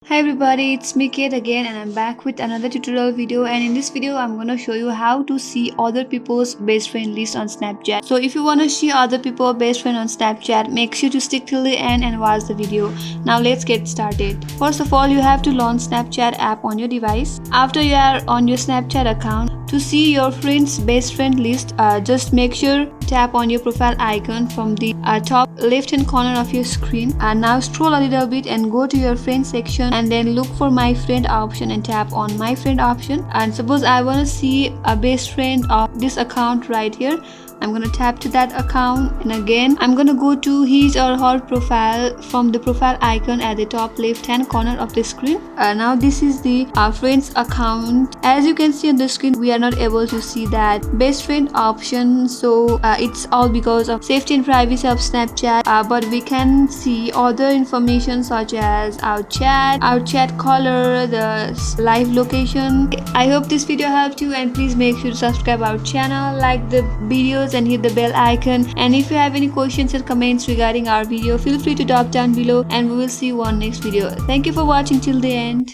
Hi everybody, it's me Kate again and I'm back with another tutorial video, and in this video I'm gonna show you how to see other people's best friend list on Snapchat. So if you wanna see other people's best friend on Snapchat, make sure to stick till the end and watch the video. Now let's get started. First of all, you have to launch Snapchat app on your device. After you are on your Snapchat account, to see your friend's best friend list, just make sure tap on your profile icon from the top left hand corner of your screen, and now scroll a little bit and go to your friend section and then look for my friend option and tap on my friend option. And suppose I want to see a best friend of this account right here, I'm gonna tap to that account, and again I'm gonna go to his or her profile from the profile icon at the top left hand corner of the screen. Now this is the friends account. As you can see on the screen, we are not able to see that best friend option, so it's all because of safety and privacy of Snapchat, but we can see other information such as our chat color, the live location. I hope this video helped you, and please make sure to subscribe our channel, like the videos and hit the bell icon. And if you have any questions or comments regarding our video, feel free to drop down below and we will see you on next video. Thank you for watching till the end.